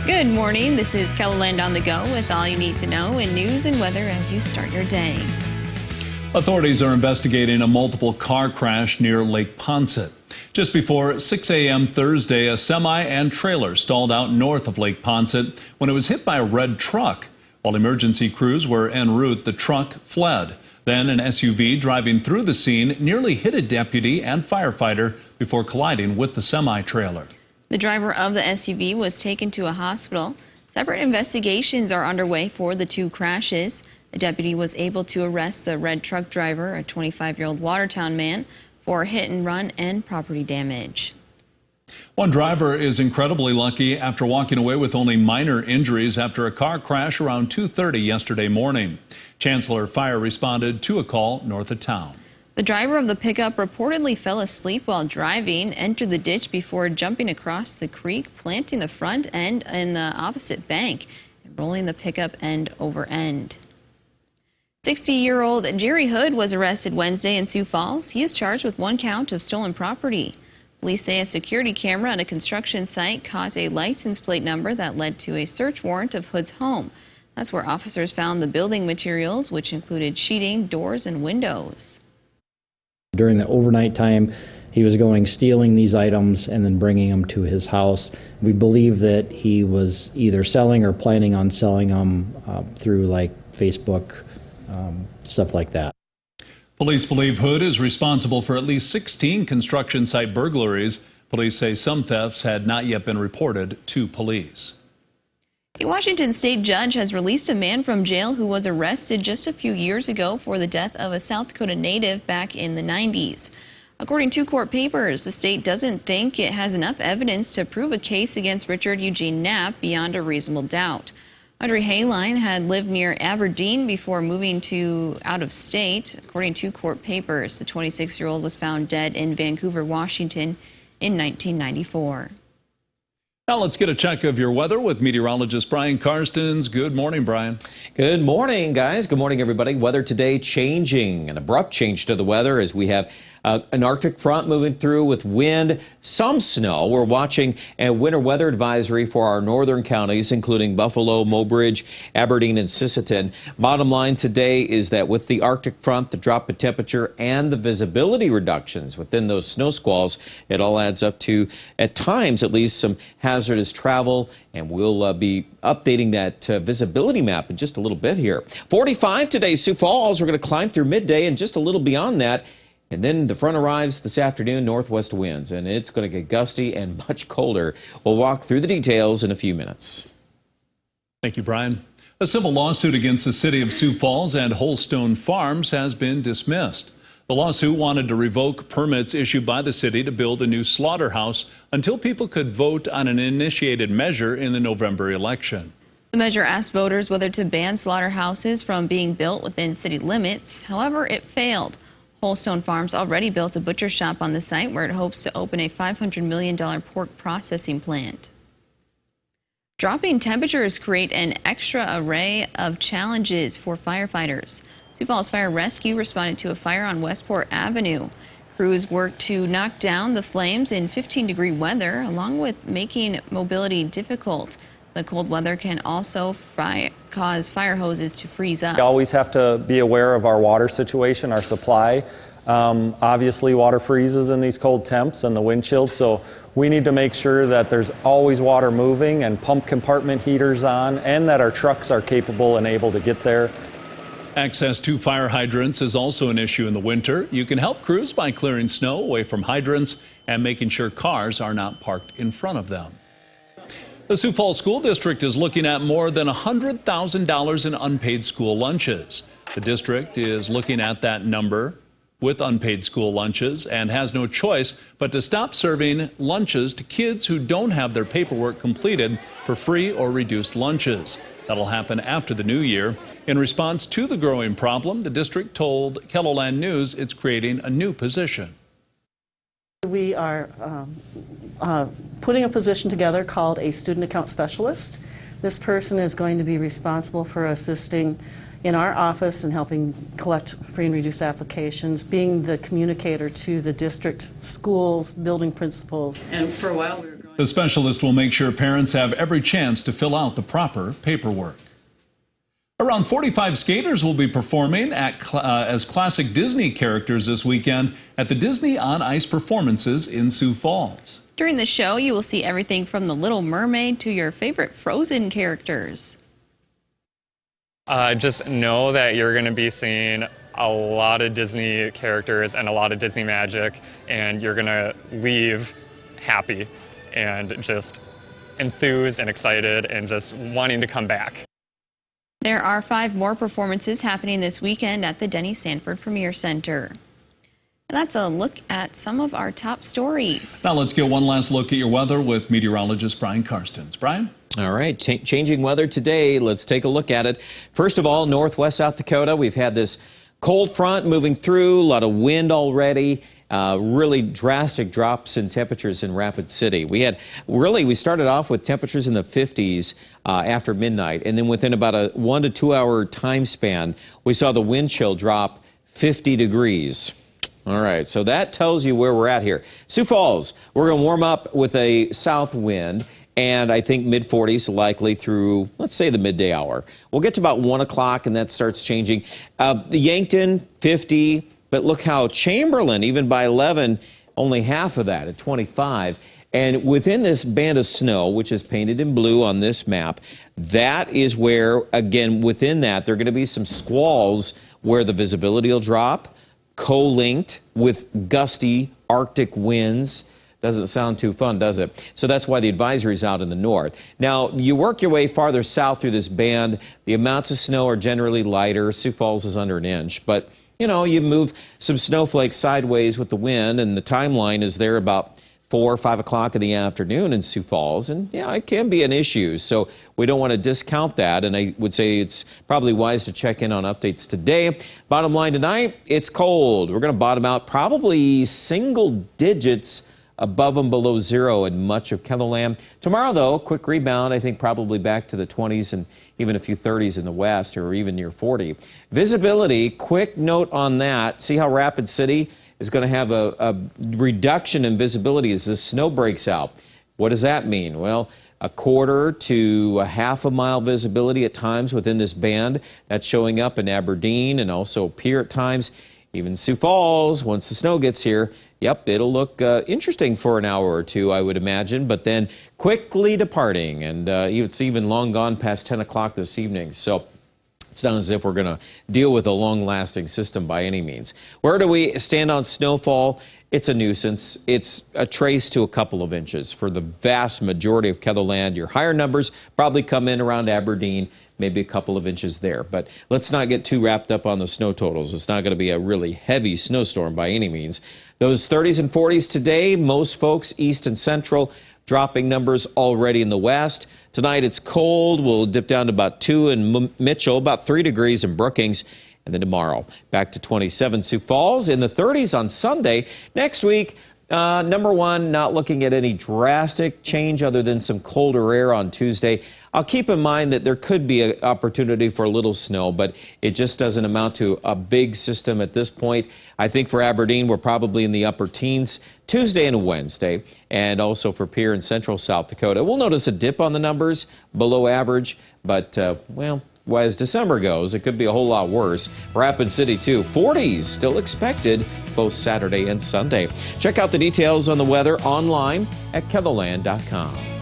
Good morning. This is Keloland on the go with all you need to know in news and weather as you start your day. Authorities are investigating a multiple car crash near Lake Poncet. Just before 6 a.m. Thursday, a semi and trailer stalled out north of Lake Poncet when it was hit by a red truck. While emergency crews were en route, the truck fled. Then an SUV driving through the scene nearly hit a deputy and firefighter before colliding with the semi-trailer. The driver of the SUV was taken to a hospital. Separate investigations are underway for the two crashes. The deputy was able to arrest the red truck driver, a 25-year-old Watertown man, for hit and run and property damage. One driver is incredibly lucky after walking away with only minor injuries after a car crash around 2:30 yesterday morning. Chancellor Fire responded to a call north of town. The driver of the pickup reportedly fell asleep while driving, entered the ditch before jumping across the creek, planting the front end in the opposite bank, and rolling the pickup end over end. 60-year-old Jerry Hood was arrested Wednesday in Sioux Falls. He is charged with one count of stolen property. Police say a security camera on a construction site caught a license plate number that led to a search warrant of Hood's home. That's where officers found the building materials, which included sheeting, doors, and windows. During the overnight time, he was stealing these items and then bringing them to his house. We believe that he was either selling or planning on selling them through like Facebook, stuff like that. Police believe Hood is responsible for at least 16 construction site burglaries. Police say some thefts had not yet been reported to police. A Washington state judge has released a man from jail who was arrested just a few years ago for the death of a South Dakota native back in the 90s. According to court papers, the state doesn't think it has enough evidence to prove a case against Richard Eugene Knapp beyond a reasonable doubt. Audrey Hayline had lived near Aberdeen before moving to out of state. According to court papers, the 26-year-old was found dead in Vancouver, Washington in 1994. Now let's get a check of your weather with meteorologist Brian Karstens. Good morning, Brian. Good morning, guys. Good morning, everybody. Weather today changing, an abrupt change to the weather as we have an Arctic front moving through with wind, some snow. We're watching a winter weather advisory for our northern counties, including Buffalo, Mobridge, Aberdeen, and Sisseton. Bottom line today is that with the Arctic front, the drop in temperature, and the visibility reductions within those snow squalls, it all adds up to, at times at least, some hazardous travel, and we'll be updating that visibility map in just a little bit here. 45 today, Sioux Falls. We're going to climb through midday and just a little beyond that. And then the front arrives this afternoon, northwest winds, and it's going to get gusty and much colder. We'll walk through the details in a few minutes. Thank you, Brian. A civil lawsuit against the city of Sioux Falls and Holstone Farms has been dismissed. The lawsuit wanted to revoke permits issued by the city to build a new slaughterhouse until people could vote on an initiated measure in the November election. The measure asked voters whether to ban slaughterhouses from being built within city limits. However, it failed. Holstone Farms already built a butcher shop on the site where it hopes to open a $500 million pork processing plant. Dropping temperatures create an extra array of challenges for firefighters. Sioux Falls Fire Rescue responded to a fire on Westport Avenue. Crews worked to knock down the flames in 15-degree weather, along with making mobility difficult. The cold weather can also cause fire hoses to freeze up. We always have to be aware of our water situation, our supply. Obviously, water freezes in these cold temps and the wind chills, so we need to make sure that there's always water moving and pump compartment heaters on, and that our trucks are capable and able to get there. Access to fire hydrants is also an issue in the winter. You can help crews by clearing snow away from hydrants and making sure cars are not parked in front of them. The Sioux Falls School District is looking at more than $100,000 in unpaid school lunches. The district is looking at that number with unpaid school lunches and has no choice but to stop serving lunches to kids who don't have their paperwork completed for free or reduced lunches. That'll happen after the new year. In response to the growing problem, the district told Keloland News it's creating a new position. We are putting a position together called a student account specialist. This person is going to be responsible for assisting in our office and helping collect free and reduced applications, being the communicator to the district schools, building principals. And for a while we were growing The specialist will make sure parents have every chance to fill out the proper paperwork. Around 45 skaters will be performing as classic Disney characters this weekend at the Disney on Ice performances in Sioux Falls. During the show, you will see everything from The Little Mermaid to your favorite Frozen characters. Just know that you're going to be seeing a lot of Disney characters and a lot of Disney magic, and you're going to leave happy and just enthused and excited and just wanting to come back. There are 5 more performances happening this weekend at the Denny Sanford Premier Center. And that's a look at some of our top stories. Now let's get one last look at your weather with meteorologist Brian Karstens. Brian? All right, changing weather today. Let's take a look at it. First of all, northwest South Dakota, we've had this cold front moving through, a lot of wind already. Really drastic drops in temperatures in Rapid City. We started off with temperatures in the 50s after midnight, and then within about a 1 to 2 hour time span, we saw the wind chill drop 50 degrees. All right, so that tells you where we're at here. Sioux Falls, we're going to warm up with a south wind, and I think mid-40s likely through, let's say, the midday hour. We'll get to about 1 o'clock, and that starts changing. The Yankton, 50, but look how Chamberlain, even by 11, only half of that at 25. And within this band of snow, which is painted in blue on this map, that is where, again, within that, there are going to be some squalls where the visibility will drop, co-linked with gusty Arctic winds. Doesn't sound too fun, does it? So that's why the advisory is out in the north. Now, you work your way farther south through this band, the amounts of snow are generally lighter. Sioux Falls is under an inch, but you know, you move some snowflakes sideways with the wind, and the timeline is there about 4 or 5 o'clock in the afternoon in Sioux Falls, and yeah, it can be an issue. So we don't want to discount that, and I would say it's probably wise to check in on updates today. Bottom line tonight, it's cold. We're going to bottom out probably single digits above and below 0 in much of Ketherland. Tomorrow, though, quick rebound, I think probably back to the 20s and even a few 30s in the west, or even near 40. Visibility, quick note on that. See how Rapid City is going to have a reduction in visibility as this snow breaks out. What does that mean? Well, a quarter to a half a mile visibility at times within this band. That's showing up in Aberdeen and also Pierre at times. Even Sioux Falls, once the snow gets here, yep, it'll look interesting for an hour or two, I would imagine, but then quickly departing, and it's even long gone past 10 o'clock this evening. So it's not as if we're going to deal with a long-lasting system by any means. Where do we stand on snowfall? It's a nuisance. It's a trace to a couple of inches for the vast majority of Ketherland. Your higher numbers probably come in around Aberdeen, maybe a couple of inches there. But let's not get too wrapped up on the snow totals. It's not going to be a really heavy snowstorm by any means. Those 30s and 40s today, most folks east and central, dropping numbers already in the west. Tonight it's cold. We'll dip down to about 2 in Mitchell, about 3 degrees in Brookings. And then tomorrow, back to 27 Sioux Falls, in the 30s on Sunday. Next week, number one, not looking at any drastic change other than some colder air on Tuesday. I'll keep in mind that there could be an opportunity for a little snow, but it just doesn't amount to a big system at this point. I think for Aberdeen, we're probably in the upper teens Tuesday and Wednesday, and also for Pierre and central South Dakota. We'll notice a dip on the numbers, below average, but, well, as December goes, it could be a whole lot worse. Rapid City, too. 40s still expected both Saturday and Sunday. Check out the details on the weather online at Ketherland.com.